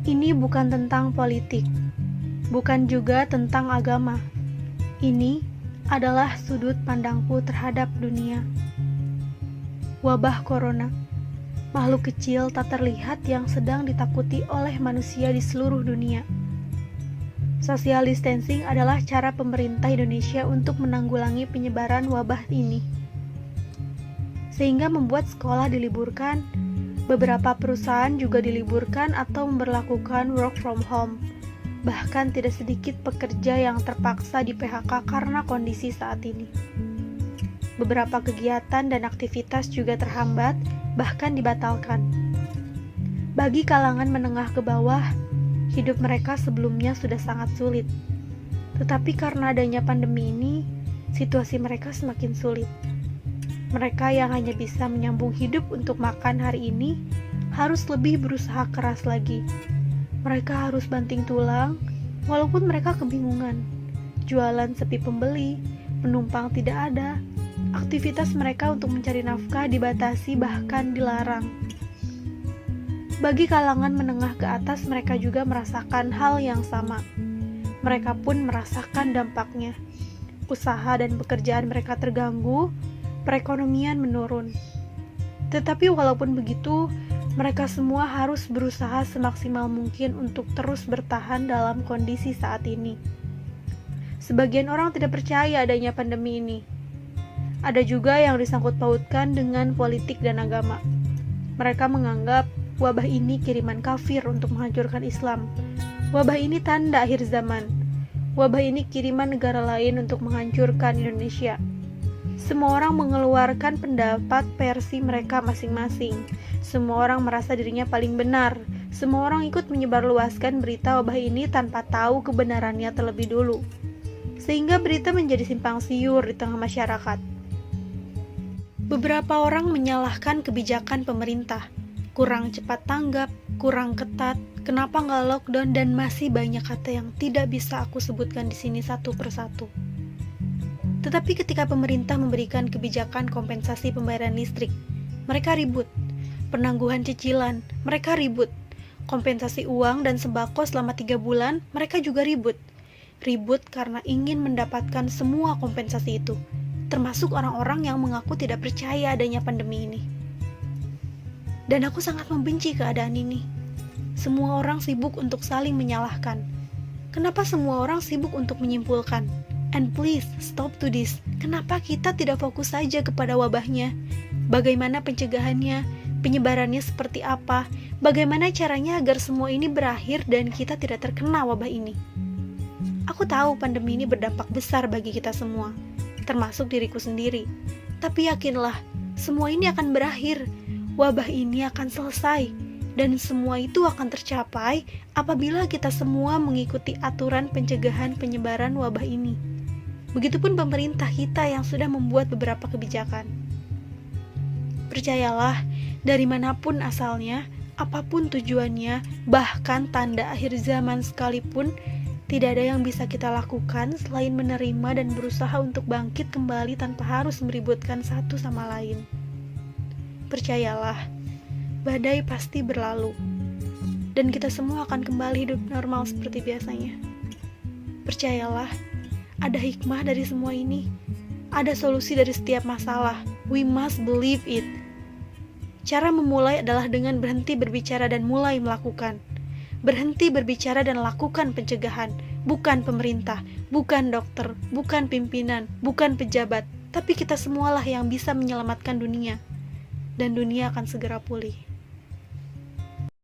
Ini bukan tentang politik, bukan juga tentang agama. Ini adalah sudut pandangku terhadap dunia. Wabah corona, makhluk kecil tak terlihat yang sedang ditakuti oleh manusia di seluruh dunia. Social distancing adalah cara pemerintah Indonesia untuk menanggulangi penyebaran wabah ini. Sehingga membuat sekolah diliburkan, beberapa perusahaan juga diliburkan atau memberlakukan work from home. Bahkan tidak sedikit pekerja yang terpaksa di PHK karena kondisi saat ini. Beberapa kegiatan dan aktivitas juga terhambat, bahkan dibatalkan. Bagi kalangan menengah ke bawah, hidup mereka sebelumnya sudah sangat sulit. Tetapi karena adanya pandemi ini, situasi mereka semakin sulit. Mereka yang hanya bisa menyambung hidup untuk makan hari ini, harus lebih berusaha keras lagi. Mereka harus banting tulang, walaupun mereka kebingungan. Jualan sepi pembeli, penumpang tidak ada. Aktivitas mereka untuk mencari nafkah dibatasi bahkan dilarang. Bagi kalangan menengah ke atas, mereka juga merasakan hal yang sama. Mereka pun merasakan dampaknya. Usaha dan pekerjaan mereka terganggu, perekonomian menurun. Tetapi walaupun begitu, mereka semua harus berusaha semaksimal mungkin untuk terus bertahan dalam kondisi saat ini. Sebagian orang tidak percaya adanya pandemi ini. Ada juga yang disangkut pautkan dengan politik dan agama. Mereka menganggap wabah ini kiriman kafir untuk menghancurkan Islam. Wabah ini tanda akhir zaman. Wabah ini kiriman negara lain untuk menghancurkan Indonesia. Semua orang mengeluarkan pendapat versi mereka masing-masing. Semua orang merasa dirinya paling benar. Semua orang ikut menyebarluaskan berita wabah ini tanpa tahu kebenarannya terlebih dulu. Sehingga berita menjadi simpang siur di tengah masyarakat. Beberapa orang menyalahkan kebijakan pemerintah. Kurang cepat tanggap, kurang ketat, kenapa nggak lockdown, dan masih banyak kata yang tidak bisa aku sebutkan di sini satu persatu. Tetapi ketika pemerintah memberikan kebijakan kompensasi pembayaran listrik, mereka ribut. Penangguhan cicilan, mereka ribut. Kompensasi uang dan sembako selama 3 bulan, mereka juga ribut. Ribut karena ingin mendapatkan semua kompensasi itu, termasuk orang-orang yang mengaku tidak percaya adanya pandemi ini. Dan aku sangat membenci keadaan ini. Semua orang sibuk untuk saling menyalahkan. Kenapa semua orang sibuk untuk menyimpulkan? And please, stop to this. Kenapa kita tidak fokus saja kepada wabahnya? Bagaimana pencegahannya? Penyebarannya seperti apa? Bagaimana caranya agar semua ini berakhir dan kita tidak terkena wabah ini? Aku tahu pandemi ini berdampak besar bagi kita semua, termasuk diriku sendiri. Tapi yakinlah, semua ini akan berakhir. Wabah ini akan selesai. Dan semua itu akan tercapai apabila kita semua mengikuti aturan pencegahan penyebaran wabah ini. Begitupun pemerintah kita yang sudah membuat beberapa kebijakan. Percayalah, dari manapun asalnya, apapun tujuannya, bahkan tanda akhir zaman sekalipun, tidak ada yang bisa kita lakukan selain menerima dan berusaha untuk bangkit kembali tanpa harus meributkan satu sama lain. Percayalah, badai pasti berlalu, dan kita semua akan kembali hidup normal seperti biasanya. Percayalah, ada hikmah dari semua ini. Ada solusi dari setiap masalah. We must believe it. Cara memulai adalah dengan berhenti berbicara dan mulai melakukan. Berhenti berbicara dan lakukan pencegahan. Bukan pemerintah, bukan dokter, bukan pimpinan, bukan pejabat, tapi kita semualah yang bisa menyelamatkan dunia. Dan dunia akan segera pulih.